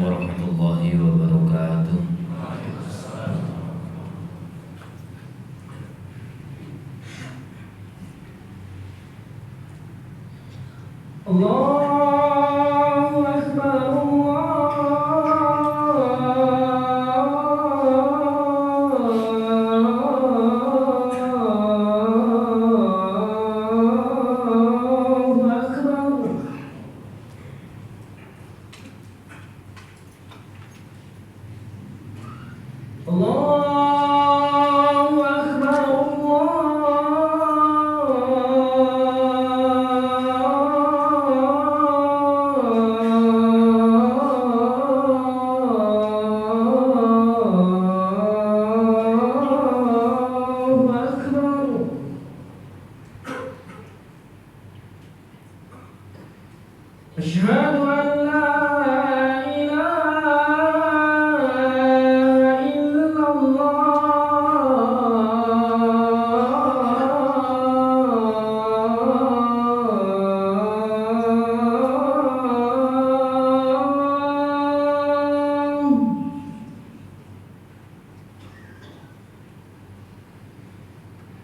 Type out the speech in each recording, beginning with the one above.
warahmatullahi wabarakatuh. Allahu Akbar, Allahu Akbar. Allahu Akbar, Allahu Akbar. Asyhadu an la ilaha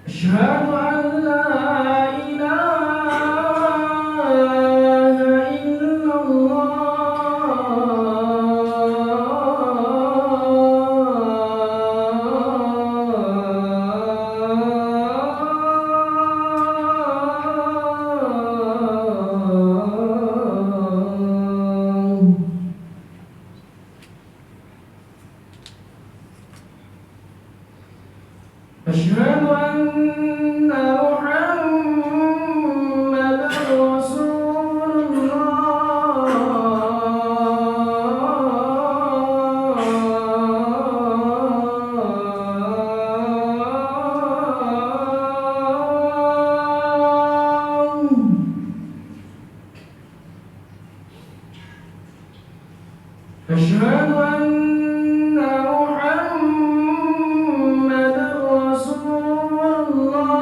Asyhadu an la ilaha Asyhadu anna Muhammadar Rasulullah. Asyhadu anna Muhammadar Rasulullah.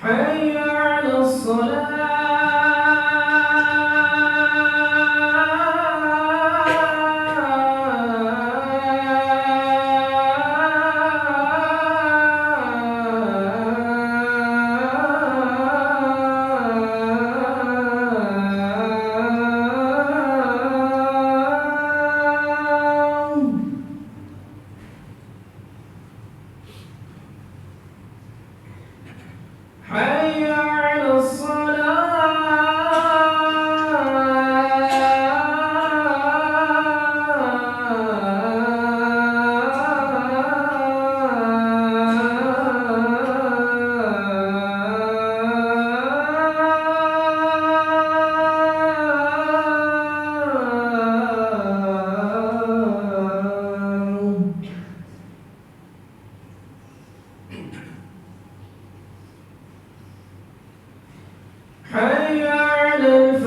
حي على حي على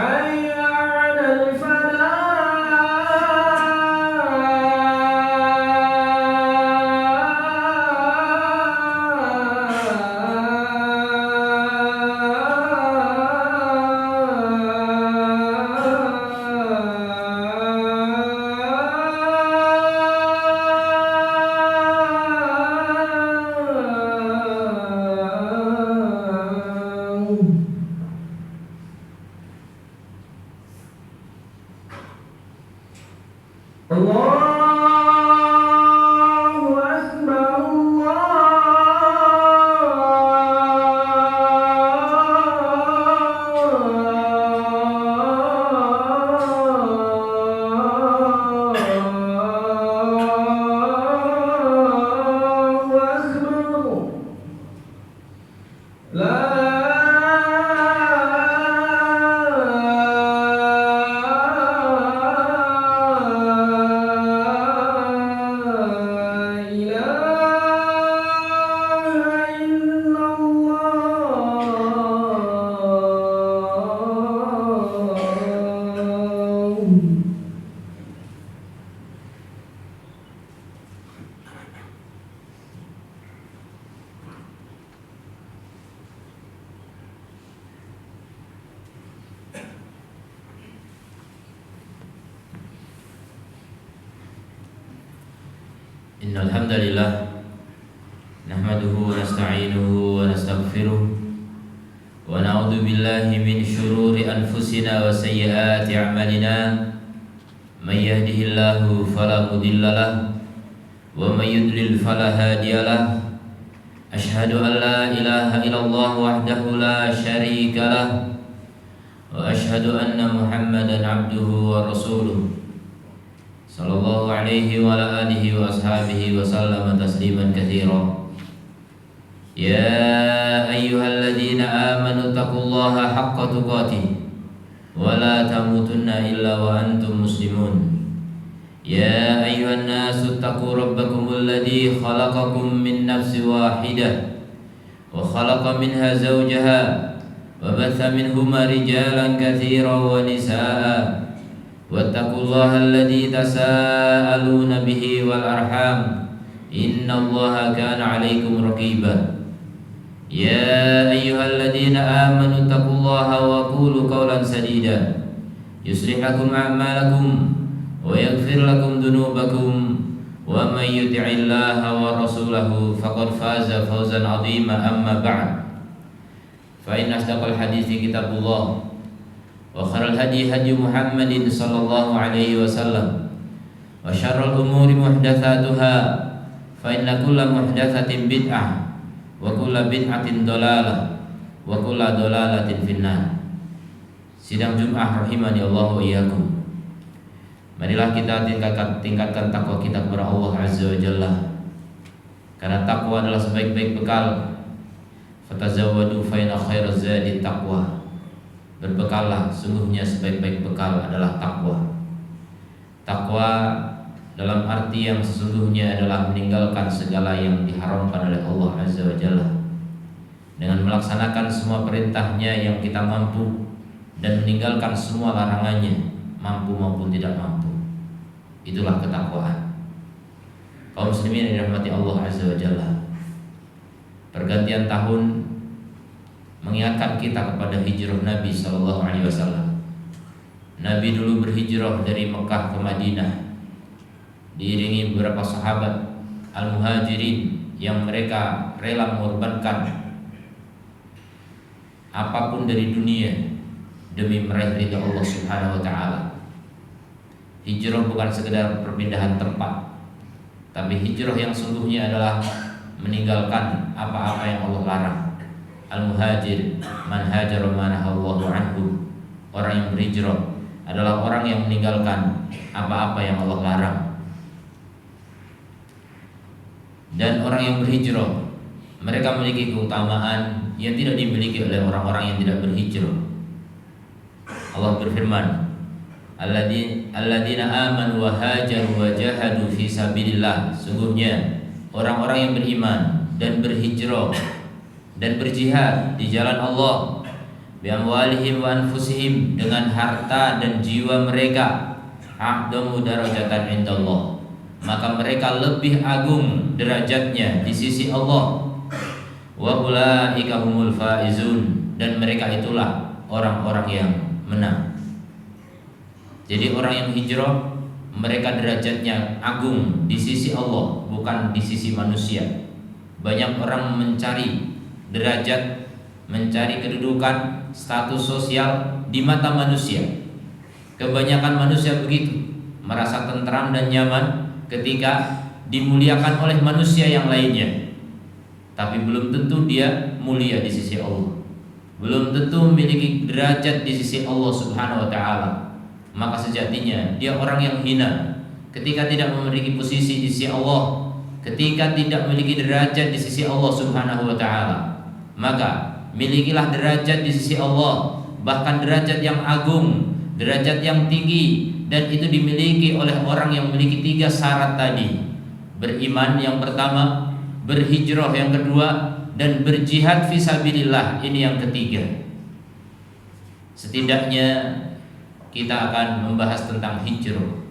حي على الحمد لله نحمده ونستعينه ونستغفره ونعوذ بالله من شرور أنفسنا وسيئات أعمالنا من يهده الله فلا مضل له ومن يضلل فلا هادي له أشهد أن لا إله إلا الله وحده لا شريك له وأشهد أن محمدا عبده ورسوله صلى الله عليه وعلى آله وأصحابه وسلم تسليما كثيرا يا أيها الذين آمنوا اتقوا الله حق تقاته ولا تموتن إلا وأنتم مسلمون يا أيها الناس اتقوا ربكم الذي خلقكم من نفس واحدة وخلق منها زوجها وبث منهما رجالا كثيرا ونساء واتقوا الله الذي تساءلون به والأرحام إن الله كان عليكم رقيبا يا أيها الذين آمنوا اتقوا الله وقولوا قولا سديدا يصلح لكم أعمالكم ويغفر لكم ذنوبكم ومن يطع الله ورسوله فقد فاز فوزا عظيما أما بعد فإن أصدق الحديث كتاب الله وخير الهدي هدي محمد صلى الله عليه وسلم وشر الأمور محدثاتها فإن كل محدثة بدعة وكل بدعة ضلالة وكل ضلالة في النار. Sidang Jum'ah rahimani Allah wa iyyakum. Marilah kita tingkatkan takwa kita kepada Allah Azza wa Jalla. Karena takwa adalah sebaik-baik bekal. Fatazawwadu fa inna khairaz zadi taqwa. Berbekallah, sungguhnya sebaik-baik bekal adalah takwa. Takwa dalam arti yang sesungguhnya adalah meninggalkan segala yang diharamkan oleh Allah Azza wa Jalla dengan melaksanakan semua perintahnya yang kita mampu dan meninggalkan semua larangannya, mampu maupun tidak mampu. Itulah ketakwaan. Kaum muslimin yang dirahmati Allah Azza wa Jalla, pergantian tahun mengingatkan kita kepada hijrah Nabi sallallahu alaihi wasallam. Nabi dulu berhijrah dari Mekah ke Madinah diiringi beberapa sahabat al-muhajirin yang mereka rela mengorbankan apapun dari dunia demi meraih ridha Allah Subhanahu wa taala. Hijrah bukan sekedar perpindahan tempat, tapi hijrah yang sungguhnya adalah meninggalkan apa-apa yang Allah larang. Al-muhajir man hajara ma nahallahu anhu. Orang yang berhijrah adalah orang yang meninggalkan apa-apa yang Allah larang. Dan orang yang berhijrah, mereka memiliki keutamaan yang tidak dimiliki oleh orang-orang yang tidak berhijrah. Allah berfirman, Alladzina amanu wa hajaru wa jahadu fi sabilillah. Sungguhnya orang-orang yang beriman dan berhijrah dan berjihad di jalan Allah bi amwalihim wa anfusihim, dengan harta dan jiwa mereka, a'damu darajatan indallah, maka mereka lebih agung derajatnya di sisi Allah. Wa ulaika humul faizun, dan mereka itulah orang-orang yang menang. Jadi orang yang hijrah, mereka derajatnya agung di sisi Allah, bukan di sisi manusia. Banyak orang mencari derajat, mencari kedudukan, status sosial di mata manusia. Kebanyakan manusia begitu, merasa tentram dan nyaman ketika dimuliakan oleh manusia yang lainnya. Tapi belum tentu dia mulia di sisi Allah, belum tentu memiliki derajat di sisi Allah Subhanahu wa taala. Maka sejatinya dia orang yang hina ketika tidak memiliki posisi di sisi Allah, ketika tidak memiliki derajat di sisi Allah Subhanahu wa taala. Maka milikilah derajat di sisi Allah, bahkan derajat yang agung, derajat yang tinggi, dan itu dimiliki oleh orang yang memiliki 3 syarat tadi. Beriman yang pertama, berhijrah yang kedua, dan berjihad fisabilillah ini yang ketiga. Setidaknya kita akan membahas tentang hijrah.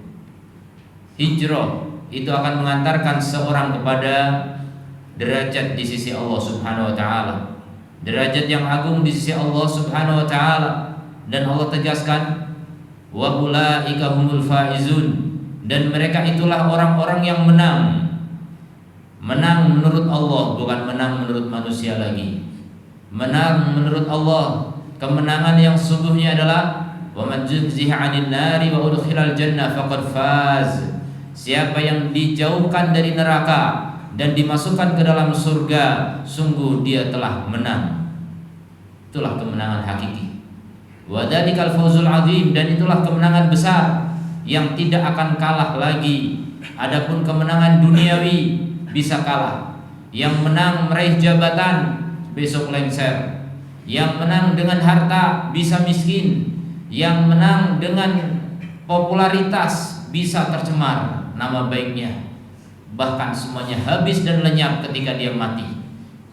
Hijrah itu akan mengantarkan seorang kepada derajat di sisi Allah Subhanahu wa taala, derajat yang agung di sisi Allah Subhanahu wa taala. Dan Allah tegaskan, wa ulaika humul faizun, dan mereka itulah orang-orang yang menang. Menang menurut Allah, bukan menang menurut manusia lagi. Menang menurut Allah, kemenangan yang sesungguhnya adalah wa man zuhziha 'anil nari wa udkhilal jannah faqad faz. Siapa yang dijauhkan dari neraka dan dimasukkan ke dalam surga, sungguh dia telah menang. Itulah kemenangan hakiki. Wa dzalikal fawzul 'adzim, dan itulah kemenangan besar yang tidak akan kalah lagi. Adapun kemenangan duniawi bisa kalah. Yang menang meraih jabatan besok lengser. Yang menang dengan harta bisa miskin. Yang menang dengan popularitas bisa tercemar nama baiknya. Bahkan semuanya habis dan lenyap ketika dia mati.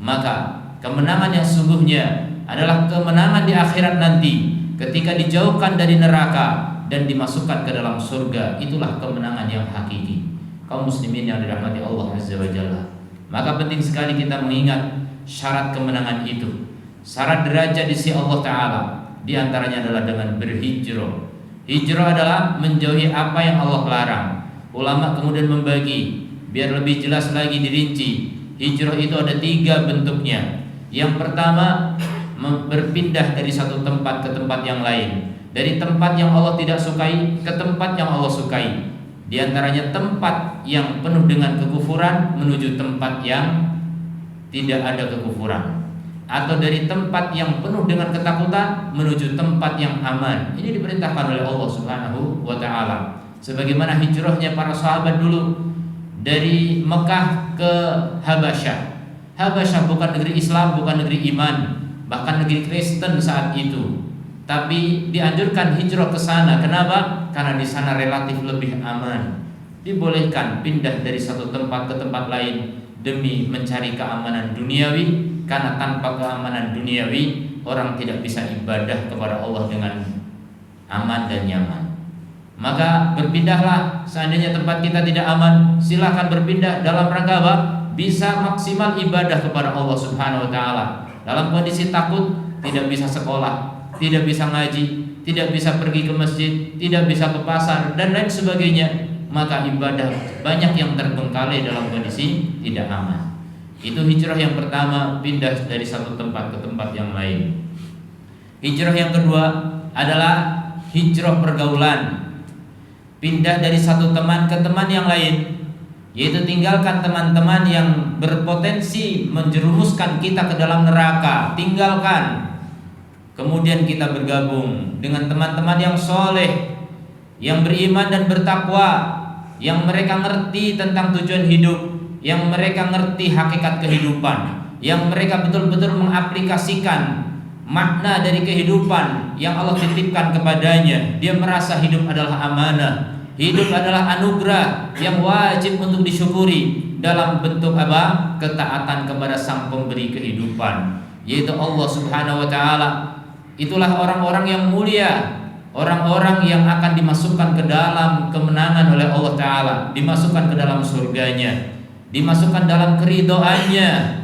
Maka kemenangan yang sesungguhnya adalah kemenangan di akhirat nanti, ketika dijauhkan dari neraka dan dimasukkan ke dalam surga. Itulah kemenangan yang hakiki. Kaum muslimin yang dirahmati Allah Azza wa Jalla, maka penting sekali kita mengingat syarat kemenangan itu. Syarat derajat di sisi Allah Ta'ala, di antaranya adalah dengan berhijrah. Hijrah adalah menjauhi apa yang Allah larang. Ulama kemudian membagi biar lebih jelas lagi, dirinci. Hijrah itu ada 3 bentuknya. Yang pertama, berpindah dari satu tempat ke tempat yang lain, dari tempat yang Allah tidak sukai ke tempat yang Allah sukai. Di antaranya tempat yang penuh dengan kekufuran menuju tempat yang tidak ada kekufuran, atau dari tempat yang penuh dengan ketakutan menuju tempat yang aman. Ini diperintahkan oleh Allah Subhanahu wa Ta'ala, sebagaimana hijrahnya para sahabat dulu dari Mekah ke Habasyah. Habasyah bukan negeri Islam, bukan negeri iman, bahkan negeri Kristen saat itu. Tapi dianjurkan hijrah ke sana. Kenapa? Karena di sana relatif lebih aman. Dibolehkan pindah dari satu tempat ke tempat lain demi mencari keamanan duniawi, karena tanpa keamanan duniawi orang tidak bisa ibadah kepada Allah dengan aman dan nyaman. Maka berpindahlah. Seandainya tempat kita tidak aman, silakan berpindah. Dalam rangka apa? Bisa maksimal ibadah kepada Allah Subhanahu wa Ta'ala. Dalam kondisi takut, tidak bisa sekolah, tidak bisa ngaji, tidak bisa pergi ke masjid, tidak bisa ke pasar, dan lain sebagainya, maka ibadah banyak yang terbengkalai dalam kondisi tidak aman. Itu hijrah yang pertama, pindah dari satu tempat ke tempat yang lain. Hijrah yang kedua adalah hijrah pergaulan. Pindah dari satu teman ke teman yang lain, yaitu tinggalkan teman-teman yang berpotensi menjerumuskan kita ke dalam neraka. Tinggalkan. Kemudian kita bergabung dengan teman-teman yang soleh, yang beriman dan bertakwa, yang mereka ngerti tentang tujuan hidup, yang mereka ngerti hakikat kehidupan, yang mereka betul-betul mengaplikasikan makna dari kehidupan yang Allah titipkan kepadanya. Dia merasa hidup adalah amanah, hidup adalah anugerah yang wajib untuk disyukuri dalam bentuk apa? Ketaatan kepada Sang Pemberi kehidupan, yaitu Allah Subhanahu wa Ta'ala. Itulah orang-orang yang mulia, orang-orang yang akan dimasukkan ke dalam kemenangan oleh Allah Ta'ala, dimasukkan ke dalam surganya, dimasukkan dalam keridhoannya.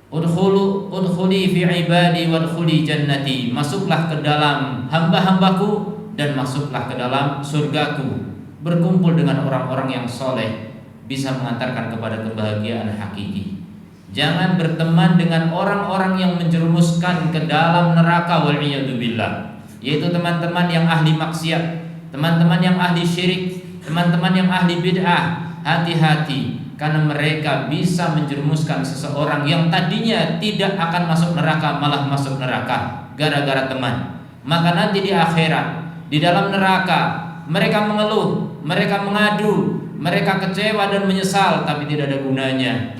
Udkhuli fi ibadi wadkhuli jannati. Masuklah ke dalam hamba-hambaku dan masuklah ke dalam surgaku. Berkumpul dengan orang-orang yang soleh bisa mengantarkan kepada kebahagiaan hakiki. Jangan berteman dengan orang-orang yang menjerumuskan ke dalam neraka, wal'iyadzubillah, yaitu teman-teman yang ahli maksiat, teman-teman yang ahli syirik, teman-teman yang ahli bid'ah. Hati-hati, karena mereka bisa menjerumuskan seseorang yang tadinya tidak akan masuk neraka malah masuk neraka gara-gara teman. Maka nanti di akhirat, di dalam neraka, mereka mengeluh, mereka mengadu, mereka kecewa dan menyesal, tapi tidak ada gunanya.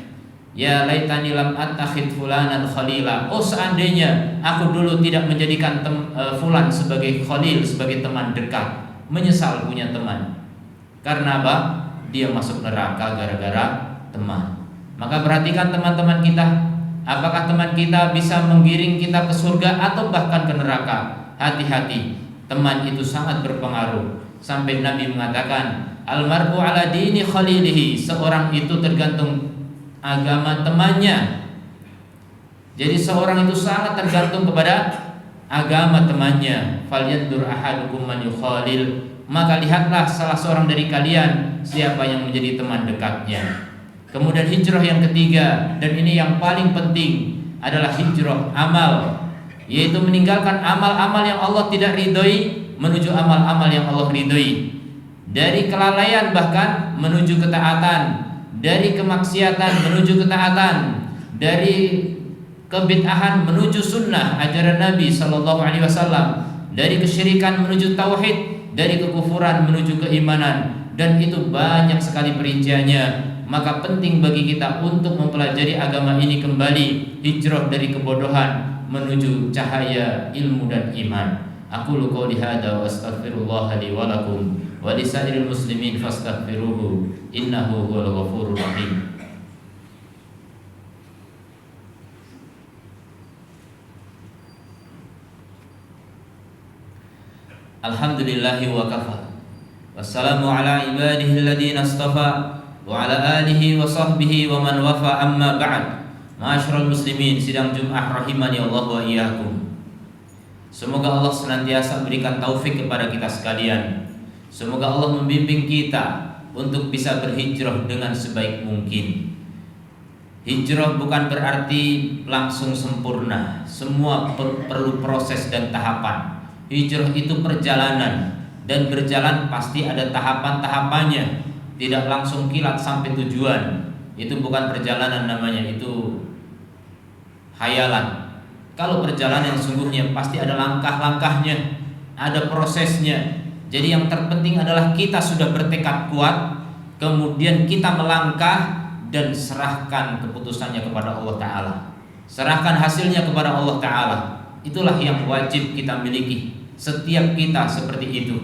Ya laitani lam attakhid fulanan khalila. Oh, seandainya aku dulu tidak menjadikan fulan sebagai khalil, sebagai teman dekat. Menyesal punya teman. Karena apa? Dia masuk neraka gara-gara teman. Maka perhatikan teman-teman kita, apakah teman kita bisa menggiring kita ke surga atau bahkan ke neraka. Hati-hati, teman itu sangat berpengaruh. Sampai Nabi mengatakan, almar'u ala dini khalilihi. Seorang itu tergantung agama temannya. Jadi seorang itu sangat tergantung kepada agama temannya. Falyandur ahadukum man yukhalil. Maka lihatlah salah seorang dari kalian siapa yang menjadi teman dekatnya. Kemudian hijrah yang ketiga, dan ini yang paling penting, adalah hijrah amal, yaitu meninggalkan amal-amal yang Allah tidak ridhoi menuju amal-amal yang Allah ridhoi. Dari kelalaian bahkan menuju ketaatan, dari kemaksiatan menuju ketaatan, dari kebid'ahan menuju sunnah ajaran Nabi sallallahu alaihi wasallam, dari kesyirikan menuju tauhid, dari kekufuran menuju keimanan, dan itu banyak sekali perinciannya. Maka penting bagi kita untuk mempelajari agama ini kembali, hijrah dari kebodohan menuju cahaya ilmu dan iman. Aqulu qouli hadza wa astaghfirullah li wa lakum wa lisairil muslimin fastaghfiruhu innahu huwal ghafurur rahim. Alhamdulillahi wa kafa. Wassalamu ala ibadihi alladhina istafa wa ala alihi wa sahbihi wa man wafa, amma ba'd. Ma'asyiral muslimin, sidang Jumat rahimani Allah wa iyyakum. Semoga Allah senantiasa berikan taufik kepada kita sekalian. Semoga Allah membimbing kita untuk bisa berhijrah dengan sebaik mungkin. Hijrah bukan berarti langsung sempurna. Semua perlu proses dan tahapan. Hijrah itu perjalanan, dan berjalan pasti ada tahapan-tahapannya. Tidak langsung kilat sampai tujuan. Itu bukan perjalanan namanya, itu hayalan. Kalau perjalanan yang sungguhnya pasti ada langkah-langkahnya, ada prosesnya. Jadi yang terpenting adalah kita sudah bertekad kuat, kemudian kita melangkah dan serahkan keputusannya kepada Allah Ta'ala. Serahkan hasilnya kepada Allah Ta'ala. Itulah yang wajib kita miliki. Setiap kita seperti itu.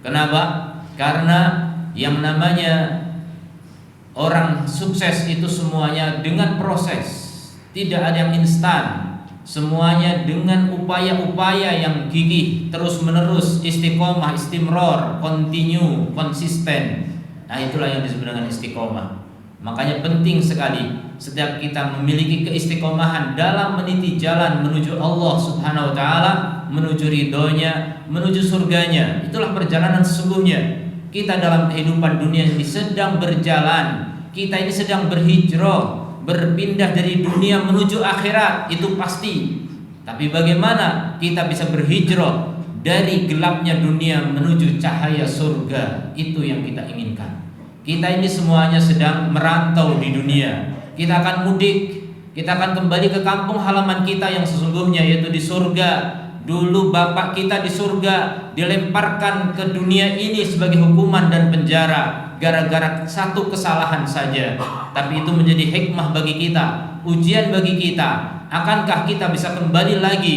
Kenapa? Karena yang namanya orang sukses itu semuanya dengan proses. Tidak ada yang instan. Semuanya dengan upaya-upaya yang gigih, terus-menerus, istiqomah, istimror, continue, konsisten. Nah, itulah yang disebut dengan istiqomah. Makanya penting sekali setiap kita memiliki keistiqomahan dalam meniti jalan menuju Allah Subhanahu wa taala, menuju ridhonya, menuju surganya. Itulah perjalanan sesungguhnya. Kita dalam kehidupan dunia ini sedang berjalan. Kita ini sedang berhijrah, berpindah dari dunia menuju akhirat, itu pasti. Tapi bagaimana kita bisa berhijrah dari gelapnya dunia menuju cahaya surga? Itu yang kita inginkan. Kita ini semuanya sedang merantau di dunia. Kita akan mudik, kita akan kembali ke kampung halaman kita yang sesungguhnya, yaitu di surga. Dulu bapak kita di surga dilemparkan ke dunia ini sebagai hukuman dan penjara gara-gara satu kesalahan saja. Tapi itu menjadi hikmah bagi kita, ujian bagi kita. Akankah kita bisa kembali lagi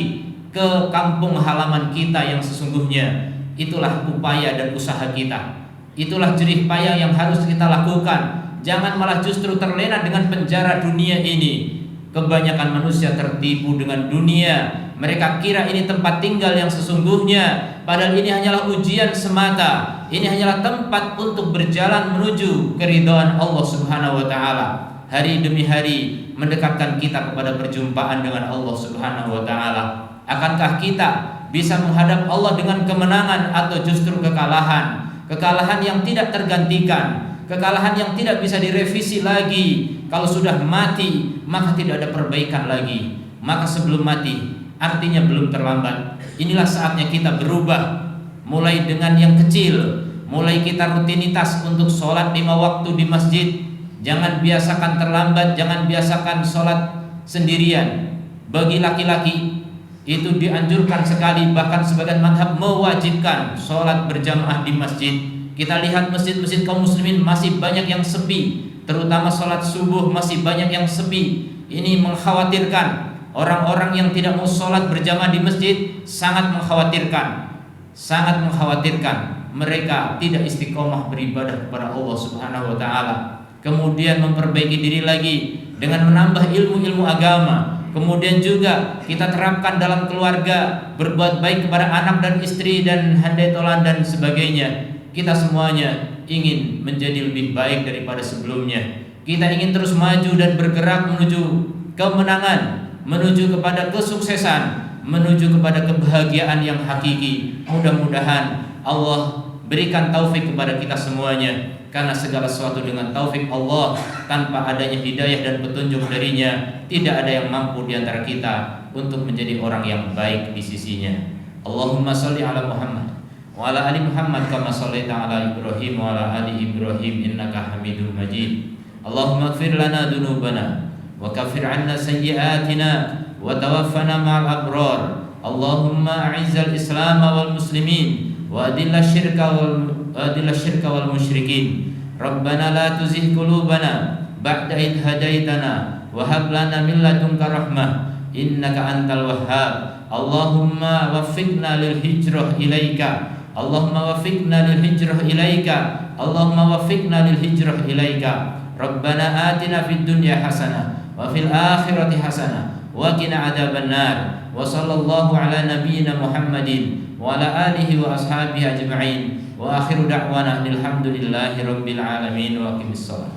ke kampung halaman kita yang sesungguhnya? Itulah upaya dan usaha kita. Itulah jerih payah yang harus kita lakukan. Jangan malah justru terlena dengan penjara dunia ini. Kebanyakan manusia tertipu dengan dunia. Mereka kira ini tempat tinggal yang sesungguhnya, padahal ini hanyalah ujian semata. Ini hanyalah tempat untuk berjalan menuju keridhaan Allah Subhanahu wa taala. Hari demi hari mendekatkan kita kepada perjumpaan dengan Allah Subhanahu wa taala. Akankah kita bisa menghadap Allah dengan kemenangan atau justru kekalahan? Kekalahan yang tidak tergantikan, kekalahan yang tidak bisa direvisi lagi. Kalau sudah mati, maka tidak ada perbaikan lagi. Maka sebelum mati, artinya belum terlambat. Inilah saatnya kita berubah. Mulai dengan yang kecil. Mulai kita rutinitas untuk sholat 5 waktu di masjid. Jangan biasakan terlambat, jangan biasakan sholat sendirian. Bagi laki-laki itu dianjurkan sekali, bahkan sebagian mazhab mewajibkan sholat berjamaah di masjid. Kita lihat masjid-masjid kaum muslimin masih banyak yang sepi, terutama sholat subuh masih banyak yang sepi. Ini mengkhawatirkan. Orang-orang yang tidak mau sholat berjamaah di masjid sangat mengkhawatirkan. Sangat mengkhawatirkan. Mereka tidak istiqomah beribadah kepada Allah Subhanahu wa taala. Kemudian memperbaiki diri lagi dengan menambah ilmu-ilmu agama. Kemudian juga kita terapkan dalam keluarga, berbuat baik kepada anak dan istri dan handai tolan dan sebagainya. Kita semuanya ingin menjadi lebih baik daripada sebelumnya. Kita ingin terus maju dan bergerak menuju kemenangan, menuju kepada kesuksesan, menuju kepada kebahagiaan yang hakiki. Mudah-mudahan Allah Berikan taufik kepada kita semuanya, karena segala sesuatu dengan taufik Allah. Tanpa adanya hidayah dan petunjuk darinya, tidak ada yang mampu di antara kita untuk menjadi orang yang baik di sisinya. Allahumma sholli ala Muhammad wa ala ali Muhammad kama shallaita ala Ibrahim wa ala ali Ibrahim innaka Hamidum Majid. Allahumma ighfir lana dzunubana wa kaffir 'anna sayyi'atina wa tawaffana ma'al abrar. Allahumma a'izzal Islam wal muslimin wa adilla syirka wal musyrikin. Rabbana la tuzigh qulubana ba'da idh hadaitana wa hab lana min ladunka rahmah innaka antal wahhab. Allahumma waffiqna lil hijrah ilaika. Allahumma waffiqna lil hijrah ilaika. Allahumma waffiqna lil hijrah ilaika. Rabbana atina fid dunya hasanah wa fil akhirati hasanah wa qina adzabannar. Wa sallallahu ala nabiyyina Muhammadin wa ala alihi wa ashabihi ajma'in. Wa akhiru da'wana alhamdulillahi rabbil alamin wa aqimissalam.